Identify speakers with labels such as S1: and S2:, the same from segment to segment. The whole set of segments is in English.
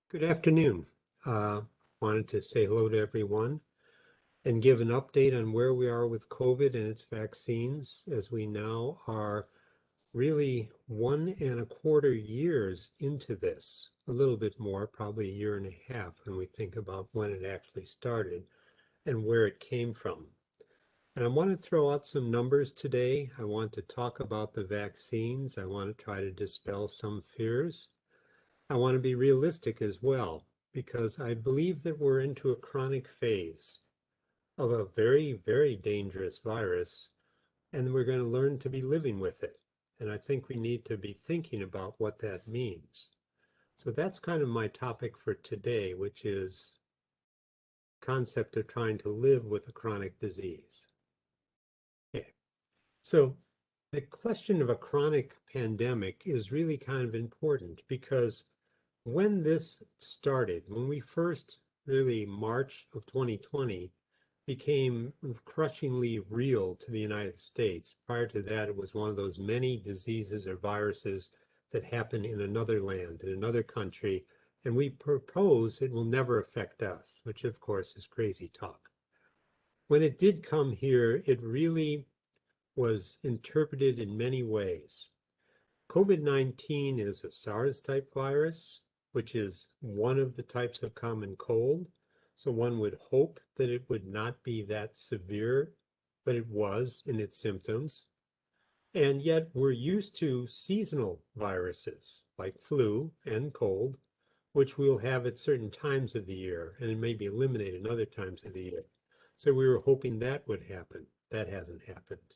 S1: Good afternoon. Wanted to say hello to everyone and give an update on where we are with COVID and its vaccines, as we now are really 1.25 years into this, a little bit more, probably a year and a half when we think about when it actually started and where it came from. And I want to throw out some numbers today. I want to talk about the vaccines. I want to try to dispel some fears. I want to be realistic as well, because I believe that we're into a chronic phase of a very, very dangerous virus, and we're going to learn to be living with it. And I think we need to be thinking about what that means. So that's kind of my topic for today, which is concept of trying to live with a chronic disease. Okay. So the question of a chronic pandemic is really kind of important because when this started, when we first really March of 2020 became crushingly real to the United States. Prior to that, it was one of those many diseases or viruses that happen in another land, in another country, and we propose it will never affect us, which of course is crazy talk. When it did come here, it really was interpreted in many ways. COVID-19 is a SARS-type virus, which is one of the types of common cold. So one would hope that it would not be that severe, but it was in its symptoms. And yet we're used to seasonal viruses like flu and cold, which we'll have at certain times of the year, and it may be eliminated in other times of the year. So we were hoping that would happen. That hasn't happened.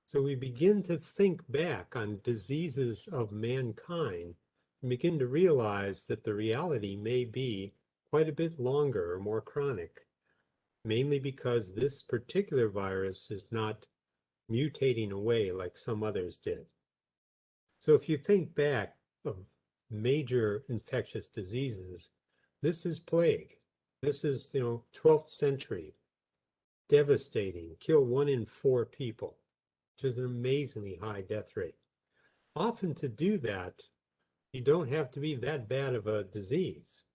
S1: So we begin to think back on diseases of mankind and begin to realize that the reality may be quite a bit longer or more chronic, mainly because this particular virus is not mutating away like some others did. So if you think back of major infectious diseases, this is plague. This is, 12th century, devastating, kill 1 in 4 people, which is an amazingly high death rate. Often to do that, you don't have to be that bad of a disease,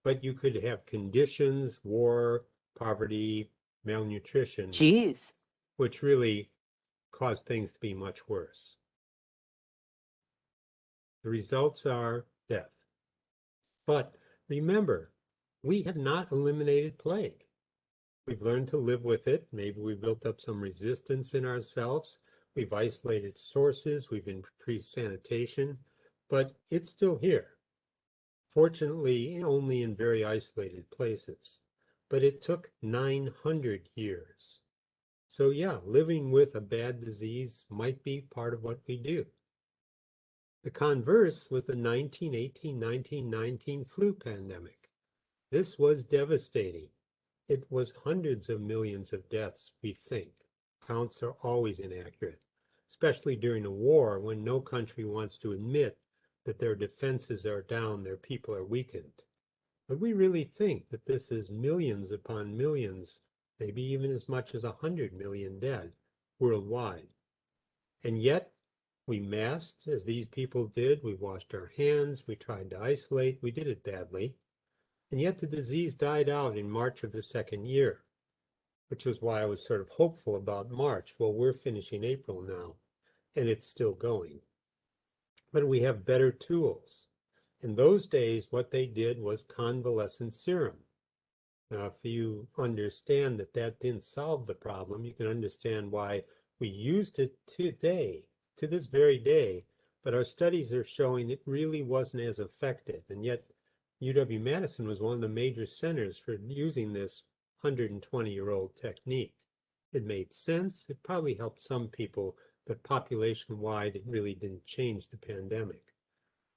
S1: but you could have conditions, war, poverty, malnutrition,
S2: Geez.
S1: which really cause things to be much worse. The results are death. But remember, we have not eliminated plague. We've learned to live with it. Maybe we built up some resistance in ourselves. We've isolated sources. We've increased sanitation, but it's still here. Fortunately, only in very isolated places. But it took 900 years. So yeah, living with a bad disease might be part of what we do. The converse was the 1918-1919 flu pandemic. This was devastating. It was hundreds of millions of deaths, we think. Counts are always inaccurate, especially during a war when no country wants to admit that their defenses are down, their people are weakened. But we really think that this is millions upon millions, maybe even as much as 100 million dead worldwide. And yet, we masked, as these people did. We washed our hands. We tried to isolate. We did it badly. And yet the disease died out in March of the second year, which was why I was sort of hopeful about March. Well, we're finishing April now, and it's still going. But we have better tools. In those days, what they did was convalescent serum. Now, if you understand that that didn't solve the problem, you can understand why we used it today, to this very day, but our studies are showing it really wasn't as effective. And yet UW-Madison was one of the major centers for using this 120-year-old technique. It made sense. It probably helped some people, but population-wide, it really didn't change the pandemic.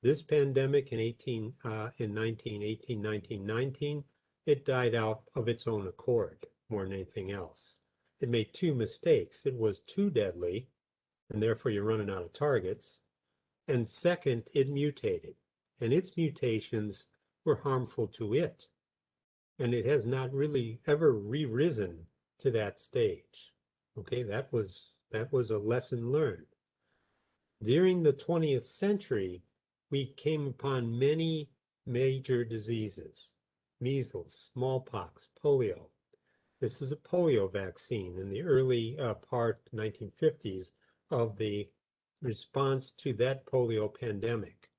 S1: This pandemic in 1919, it died out of its own accord more than anything else. It made 2 mistakes. It was too deadly, and therefore you're running out of targets. And second, it mutated, and its mutations were harmful to it. And it has not really ever re-risen to that stage. Okay, that was a lesson learned. During the 20th century, we came upon many major diseases: measles, smallpox, polio. This is a polio vaccine in the early part 1950s of the response to that polio pandemic.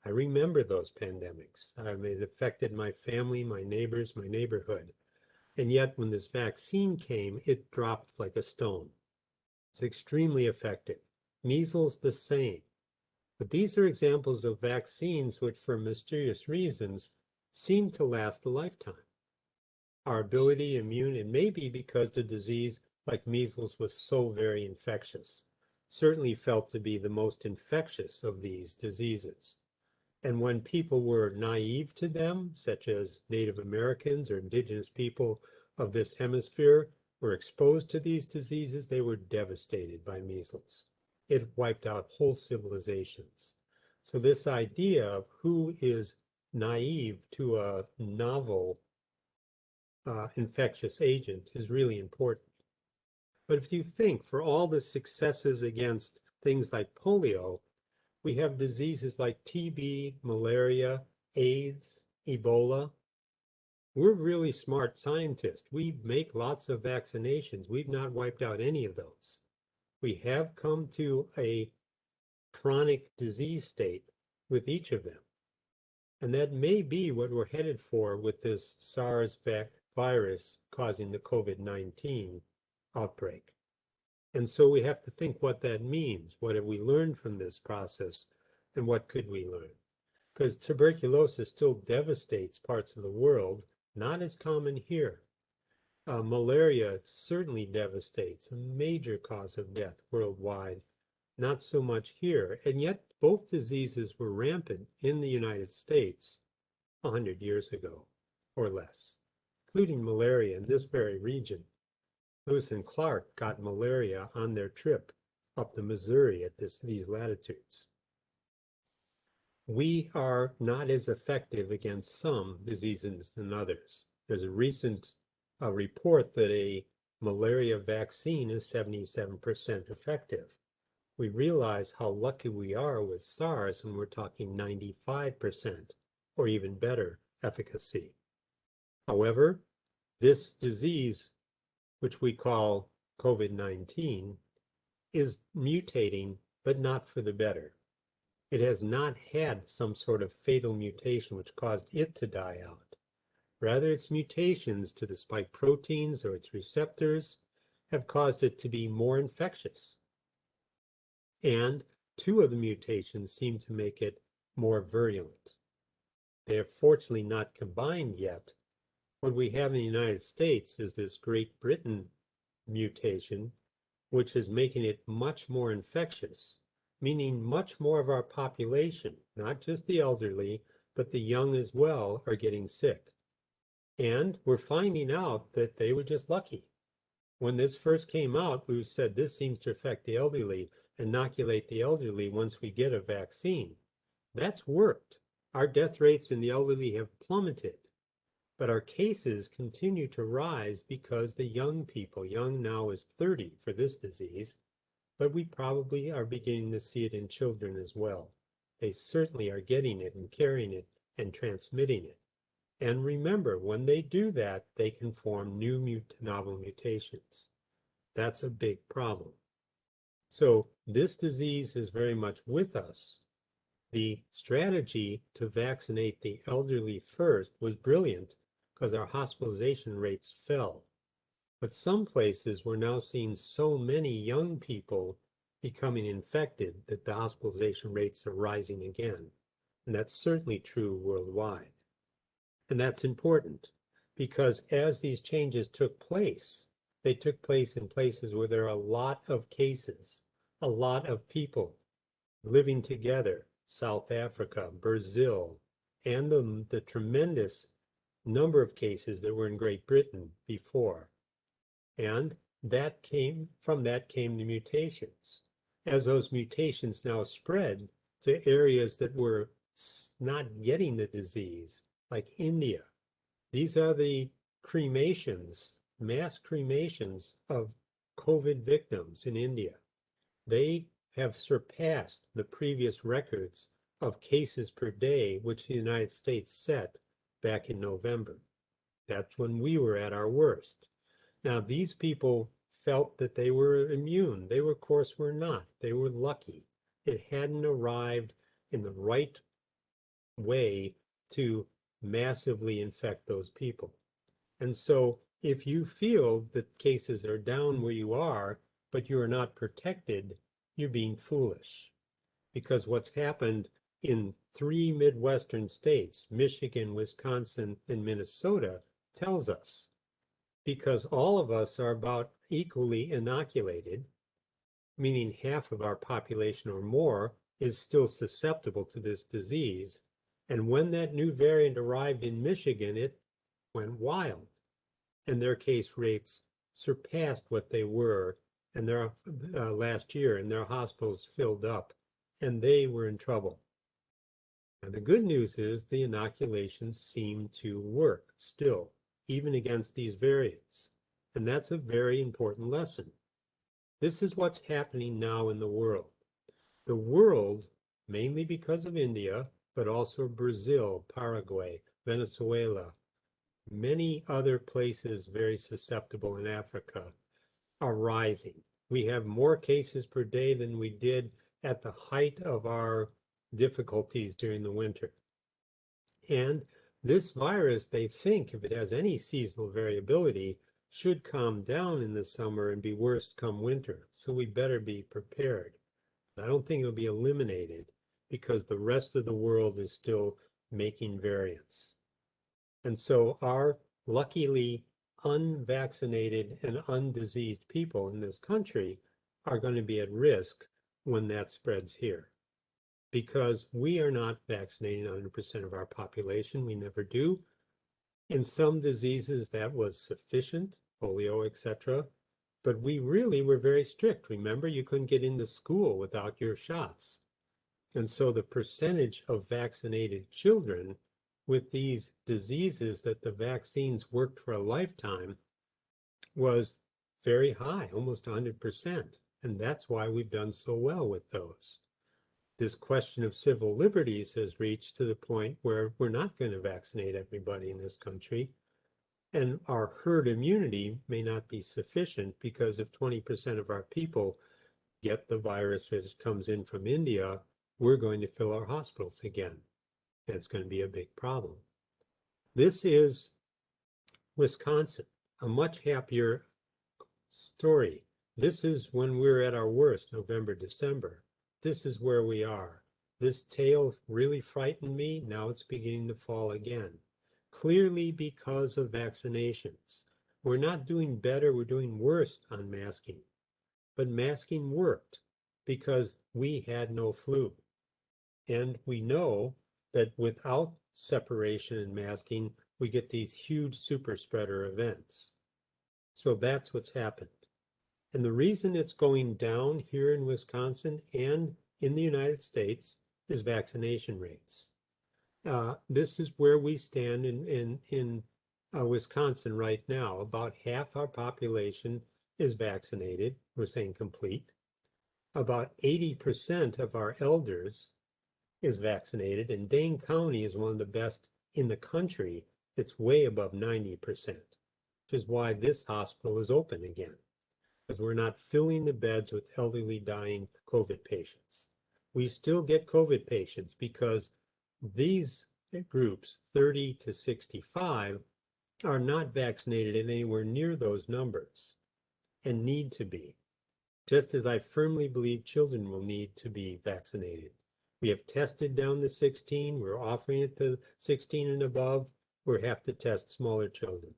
S1: I remember those pandemics. It affected my family, my neighbors, my neighborhood. And yet when this vaccine came, it dropped like a stone. It's extremely effective. Measles, the same. But these are examples of vaccines which, for mysterious reasons, seem to last a lifetime. Our ability immune, it may be because the disease, like measles, was so very infectious, certainly felt to be the most infectious of these diseases. And when people were naive to them, such as Native Americans or indigenous people of this hemisphere, were exposed to these diseases, they were devastated by measles. It wiped out whole civilizations. So this idea of who is naive to a novel infectious agent is really important. But if you think, for all the successes against things like polio, we have diseases like TB, malaria, AIDS, Ebola. We're really smart scientists. We make lots of vaccinations. We've not wiped out any of those. We have come to a chronic disease state with each of them. And that may be what we're headed for with this SARS virus causing the COVID-19 outbreak. And so we have to think what that means. What have we learned from this process, and what could we learn? Because tuberculosis still devastates parts of the world, not as common here. Malaria certainly devastates, a major cause of death worldwide, not so much here. And yet both diseases were rampant in the United States 100 years ago or less, including malaria in this very region. Lewis and Clark got malaria on their trip up the Missouri at these latitudes. We are not as effective against some diseases than others. There's a recent report that a malaria vaccine is 77% effective. We realize how lucky we are with SARS when we're talking 95% or even better efficacy. However, this disease, which we call COVID-19, is mutating, but not for the better. It has not had some sort of fatal mutation which caused it to die out. Rather, its mutations to the spike proteins or its receptors have caused it to be more infectious. And two of the mutations seem to make it more virulent. They are fortunately not combined yet. What we have in the United States is this Great Britain mutation, which is making it much more infectious, meaning much more of our population, not just the elderly, but the young as well, are getting sick. And we're finding out that they were just lucky. When this first came out, we said this seems to affect the elderly, inoculate the elderly once we get a vaccine. That's worked. Our death rates in the elderly have plummeted, but our cases continue to rise because the young people, young now is 30 for this disease, but we probably are beginning to see it in children as well. They certainly are getting it and carrying it and transmitting it. And remember, when they do that, they can form new novel mutations. That's a big problem. So this disease is very much with us. The strategy to vaccinate the elderly first was brilliant because our hospitalization rates fell. But some places we're now seeing so many young people becoming infected that the hospitalization rates are rising again. And that's certainly true worldwide. And that's important because as these changes took place, they took place in places where there are a lot of cases, a lot of people living together, South Africa, Brazil, and the tremendous number of cases that were in Great Britain before. And from that came the mutations. As those mutations now spread to areas that were not getting the disease, like India, these are the cremations, mass cremations of COVID victims in India. They have surpassed the previous records of cases per day, which the United States set back in November. That's when we were at our worst. Now, these people felt that they were immune. They, of course, were not. They were lucky. It hadn't arrived in the right way to massively infect those people. And so if you feel that cases are down where you are, but you are not protected, you're being foolish. Because what's happened in 3 Midwestern states, Michigan, Wisconsin, and Minnesota, tells us, because all of us are about equally inoculated, meaning half of our population or more is still susceptible to this disease. And when that new variant arrived in Michigan, it went wild. And their case rates surpassed what they were in their last year, and their hospitals filled up, and they were in trouble. Now, the good news is the inoculations seem to work still, even against these variants. And that's a very important lesson. This is what's happening now in the world. The world, mainly because of India, but also Brazil, Paraguay, Venezuela, many other places very susceptible in Africa, are rising. We have more cases per day than we did at the height of our difficulties during the winter. And this virus, they think, if it has any seasonal variability, should calm down in the summer and be worse come winter. So we better be prepared. I don't think it'll be eliminated because the rest of the world is still making variants. And so our luckily unvaccinated and undiseased people in this country are going to be at risk when that spreads here, because we are not vaccinating 100% of our population. We never do. In some diseases that was sufficient, polio, etc. But we really were very strict. Remember, you couldn't get into school without your shots. And so the percentage of vaccinated children with these diseases that the vaccines worked for a lifetime was very high, almost 100%. And that's why we've done so well with those. This question of civil liberties has reached to the point where we're not going to vaccinate everybody in this country. And our herd immunity may not be sufficient, because if 20% of our people get the virus as it comes in from India, we're going to fill our hospitals again. And it's going to be a big problem. This is Wisconsin, a much happier story. This is when we're at our worst, November, December. This is where we are. This tail really frightened me. Now it's beginning to fall again. Clearly because of vaccinations. We're not doing better, we're doing worse on masking. But masking worked because we had no flu. And we know that without separation and masking, we get these huge super spreader events. So that's what's happened. And the reason it's going down here in Wisconsin and in the United States is vaccination rates. This is where we stand in Wisconsin right now. About half our population is vaccinated. We're saying complete. About 80% of our elders is vaccinated, and Dane County is one of the best in the country. It's way above 90%, which is why this hospital is open again, because we're not filling the beds with elderly dying COVID patients. We still get COVID patients because these groups, 30 to 65, are not vaccinated in anywhere near those numbers and need to be, just as I firmly believe children will need to be vaccinated. We have tested down to 16. We're offering it to 16 and above. We have to test smaller children.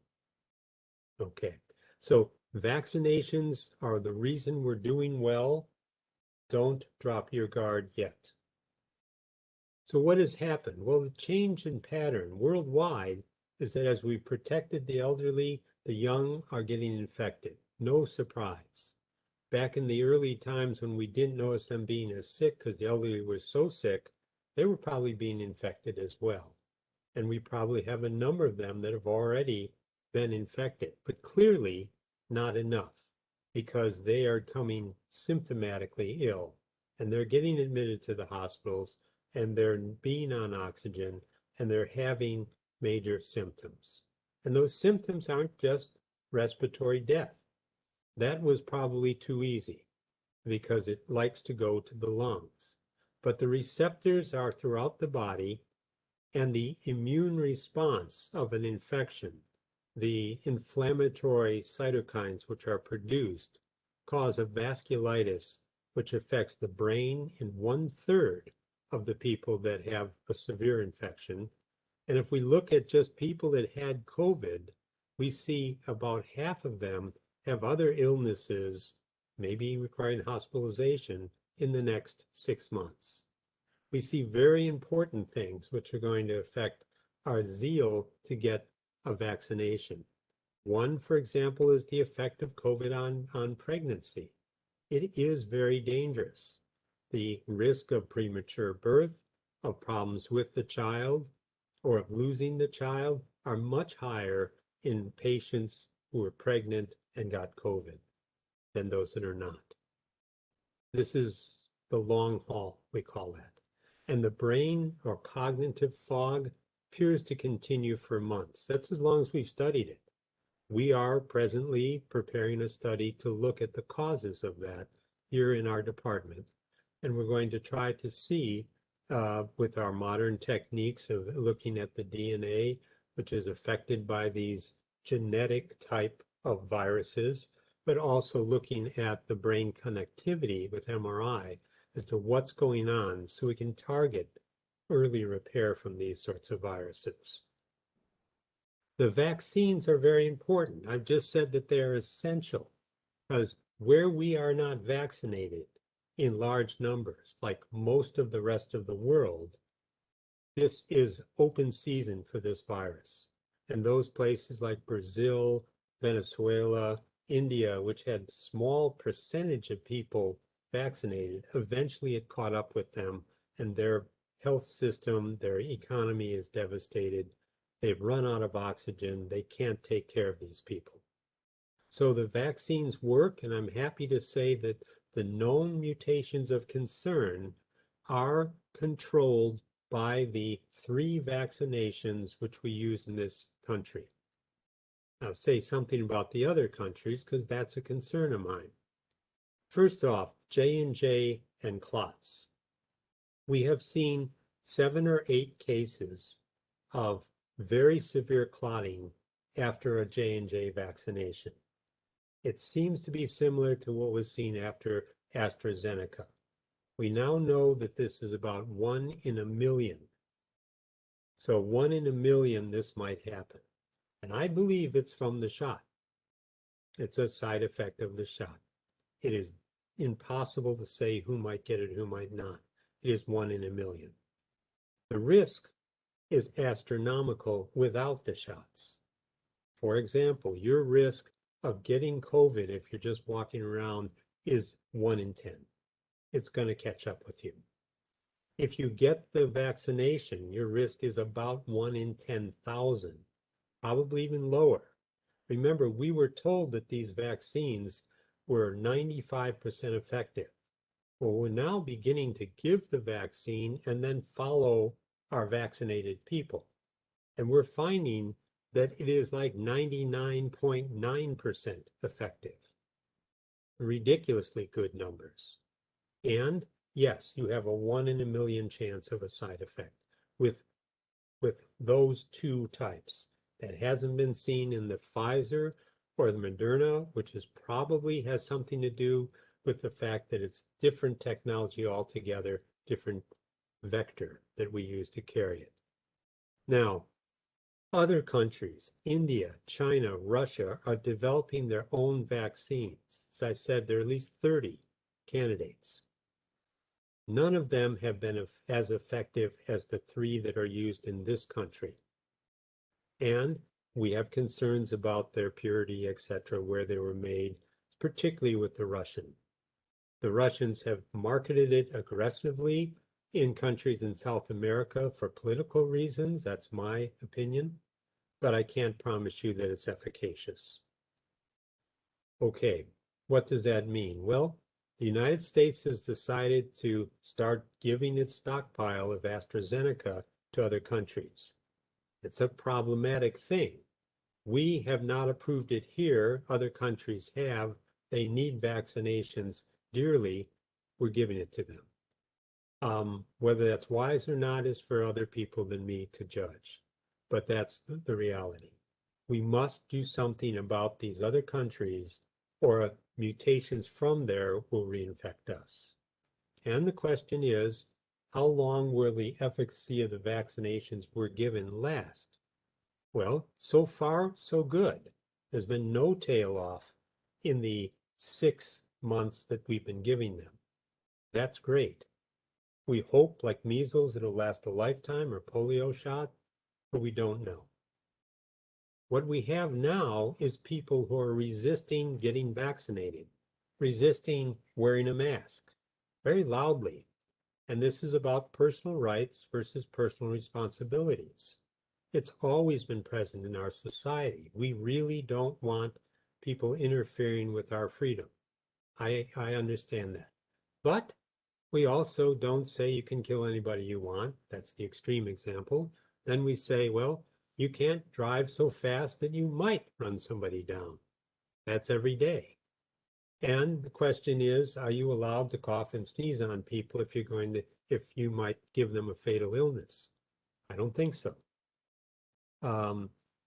S1: Okay, so vaccinations are the reason we're doing well. Don't drop your guard yet. So what has happened? Well, the change in pattern worldwide is that as we protected the elderly, the young are getting infected. No surprise. Back in the early times when we didn't notice them being as sick because the elderly were so sick, they were probably being infected as well. And we probably have a number of them that have already been infected, but clearly not enough, because they are coming symptomatically ill and they're getting admitted to the hospitals and they're being on oxygen and they're having major symptoms. And those symptoms aren't just respiratory death. That was probably too easy because it likes to go to the lungs. But the receptors are throughout the body, and the immune response of an infection, the inflammatory cytokines which are produced, cause a vasculitis which affects the brain in 1/3 of the people that have a severe infection. And if we look at just people that had COVID, we see about half of them have other illnesses, maybe requiring hospitalization, in the next 6 months. We see very important things which are going to affect our zeal to get a vaccination. One, for example, is the effect of COVID on pregnancy. It is very dangerous. The risk of premature birth, of problems with the child, or of losing the child are much higher in patients who are pregnant and got COVID than those that are not. This is the long haul, we call that. And the brain or cognitive fog appears to continue for months. That's as long as we've studied it. We are presently preparing a study to look at the causes of that here in our department. And we're going to try to see with our modern techniques of looking at the DNA, which is affected by these genetic type of viruses, but also looking at the brain connectivity with MRI as to what's going on so we can target early repair from these sorts of viruses. The vaccines are very important. I've just said that they're essential because where we are not vaccinated in large numbers, like most of the rest of the world, this is open season for this virus. And those places like Brazil, Venezuela, India, which had small percentage of people vaccinated, eventually it caught up with them and their health system, their economy is devastated. They've run out of oxygen. They can't take care of these people. So the vaccines work, and I'm happy to say that the known mutations of concern are controlled by the 3 vaccinations which we use in this country. I'll say something about the other countries because that's a concern of mine. First off, J&J and clots. We have seen 7 or 8 cases of very severe clotting after a J&J vaccination. It seems to be similar to what was seen after AstraZeneca. We now know that this is about 1 in a million. So 1 in a million, this might happen. And I believe it's from the shot. It's a side effect of the shot. It is impossible to say who might get it, who might not. It is 1 in a million. The risk is astronomical without the shots. For example, your risk of getting COVID if you're just walking around is 1 in 10. It's going to catch up with you. If you get the vaccination, your risk is about 1 in 10,000, probably even lower. Remember, we were told that these vaccines were 95% effective. Well, we're now beginning to give the vaccine and then follow our vaccinated people. And we're finding that it is like 99.9% effective. Ridiculously good numbers. And yes, you have a 1 in a million chance of a side effect with those 2 types. That hasn't been seen in the Pfizer or the Moderna, which is probably has something to do with the fact that it's different technology altogether, different vector that we use to carry it. Now, other countries, India, China, Russia, are developing their own vaccines. As I said, there are at least 30 candidates. None of them have been as effective as the 3 that are used in this country. And we have concerns about their purity, etc., where they were made, particularly with the Russian. The Russians have marketed it aggressively in countries in South America for political reasons. That's my opinion, but I can't promise you that it's efficacious. Okay, what does that mean? Well, The United States has decided to start giving its stockpile of AstraZeneca to other countries. It's a problematic thing. We have not approved it here. Other countries have. They need vaccinations dearly. We're giving it to them. Whether that's wise or not is for other people than me to judge. But that's the reality. We must do something about these other countries, or mutations from there will reinfect us. And the question is, how long will the efficacy of the vaccinations we're given last? Well, so far, so good. There's been no tail off in the 6 months that we've been giving them. That's great. We hope, like measles, it'll last a lifetime, or polio shot, but we don't know. What we have now is people who are resisting getting vaccinated, resisting wearing a mask very loudly. And this is about personal rights versus personal responsibilities. It's always been present in our society. We really don't want people interfering with our freedom. I understand that. But we also don't say you can kill anybody you want. That's the extreme example. Then we say, well, you can't drive so fast that you might run somebody down. That's every day. And the question is, are you allowed to cough and sneeze on people if you might give them a fatal illness? I don't think so.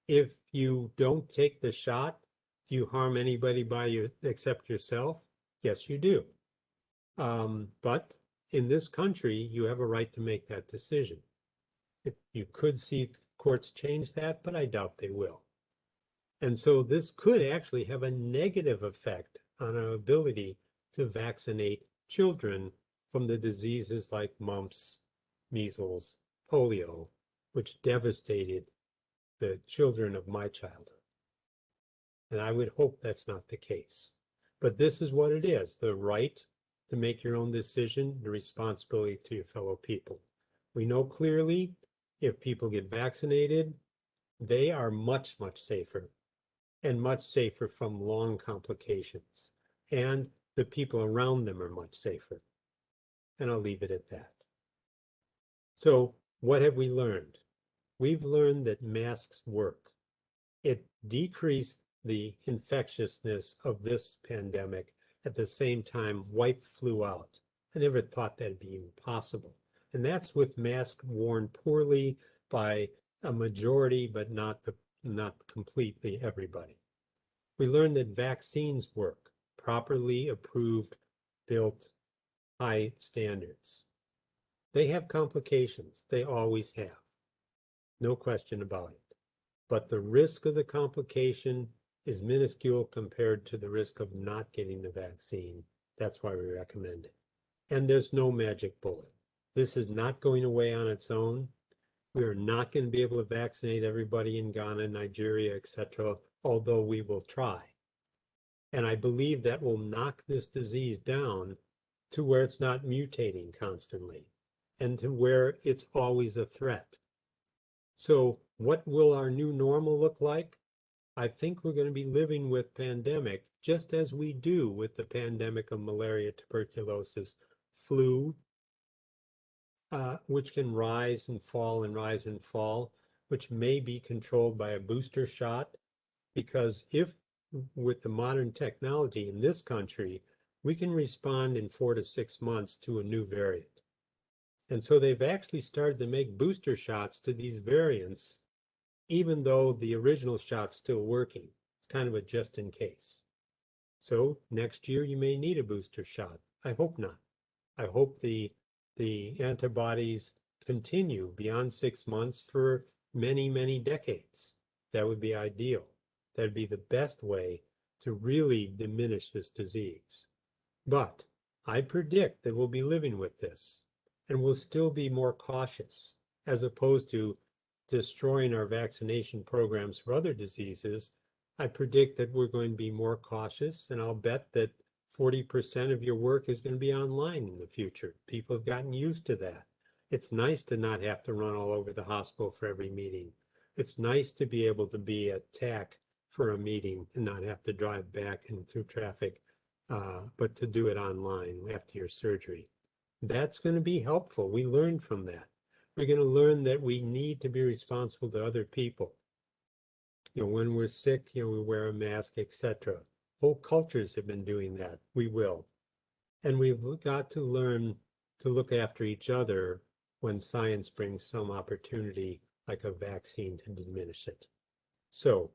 S1: If you don't take the shot, do you harm anybody except yourself? Yes, you do. But in this country, you have a right to make that decision. You could see courts change that, but I doubt they will. And so this could actually have a negative effect on our ability to vaccinate children from the diseases like mumps, measles, polio, which devastated the children of my childhood. And I would hope that's not the case. But this is what it is, the right to make your own decision, the responsibility to your fellow people. We know clearly if people get vaccinated, they are much, much safer, and much safer from long complications. And the people around them are much safer. And I'll leave it at that. So what have we learned? We've learned that masks work. It decreased the infectiousness of this pandemic, at the same time wiped flu out. I never thought that'd be even possible. And that's with masks worn poorly by a majority, but not completely everybody. We learned that vaccines work, properly approved, built, high standards. They have complications. They always have. No question about it. But the risk of the complication is minuscule compared to the risk of not getting the vaccine. That's why we recommend it. And there's no magic bullet. This is not going away on its own. We are not going to be able to vaccinate everybody in Ghana, Nigeria, etc., although we will try. And I believe that will knock this disease down to where it's not mutating constantly and to where it's always a threat. So what will our new normal look like? I think we're going to be living with pandemic just as we do with the pandemic of malaria, tuberculosis, flu, which can rise and fall and rise and fall, which may be controlled by a booster shot. Because if with the modern technology in this country, we can respond in 4 to 6 months to a new variant. And so they've actually started to make booster shots to these variants, even though the original shot's still working. It's kind of a just in case. So next year you may need a booster shot. I hope not. I hope the antibodies continue beyond 6 months for many, many decades. That would be ideal. That'd be the best way to really diminish this disease. But I predict that we'll be living with this, and we'll still be more cautious, as opposed to destroying our vaccination programs for other diseases. I predict that we're going to be more cautious, and I'll bet that 40% of your work is going to be online in the future. People have gotten used to that. It's nice to not have to run all over the hospital for every meeting. It's nice to be able to be at TAC for a meeting and not have to drive back and through traffic but to do it online after your surgery. That's going to be helpful. We learned from that. We're going to learn that we need to be responsible to other people. When we're sick, we wear a mask, etc. Whole cultures have been doing that. We will. And we've got to learn to look after each other when science brings some opportunity, like a vaccine, to diminish it. So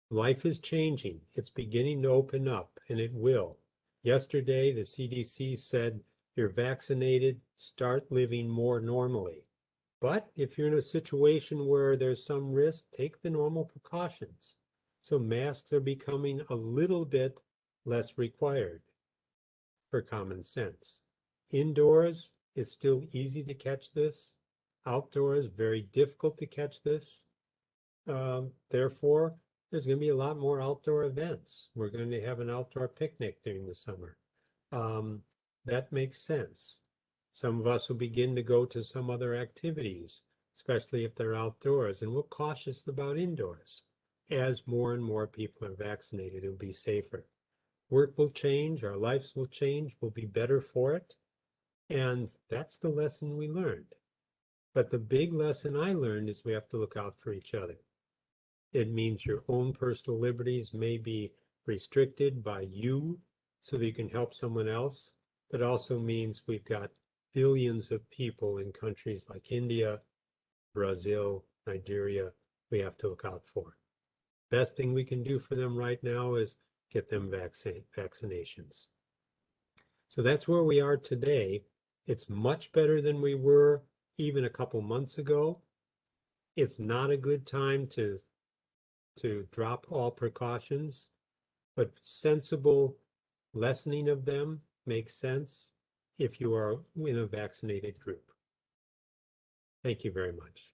S1: life is changing. It's beginning to open up, and it will. Yesterday, the CDC said, you're vaccinated, start living more normally. But if you're in a situation where there's some risk, take the normal precautions. So masks are becoming a little bit less required for common sense. Indoors, it's still easy to catch this. Outdoors, very difficult to catch this. Therefore, there's going to be a lot more outdoor events. We're going to have an outdoor picnic during the summer. That makes sense. Some of us will begin to go to some other activities, especially if they're outdoors, and we're cautious about indoors. As more and more people are vaccinated, it'll be safer. Work will change, our lives will change, we'll be better for it. And that's the lesson we learned. But the big lesson I learned is we have to look out for each other. It means your own personal liberties may be restricted by you so that you can help someone else, but also means we've got billions of people in countries like India, Brazil, Nigeria, we have to look out for. Best thing we can do for them right now is get them vaccinations. So that's where we are today. It's much better than we were even a couple months ago. It's not a good time to drop all precautions, but sensible lessening of them makes sense if you are in a vaccinated group. Thank you very much.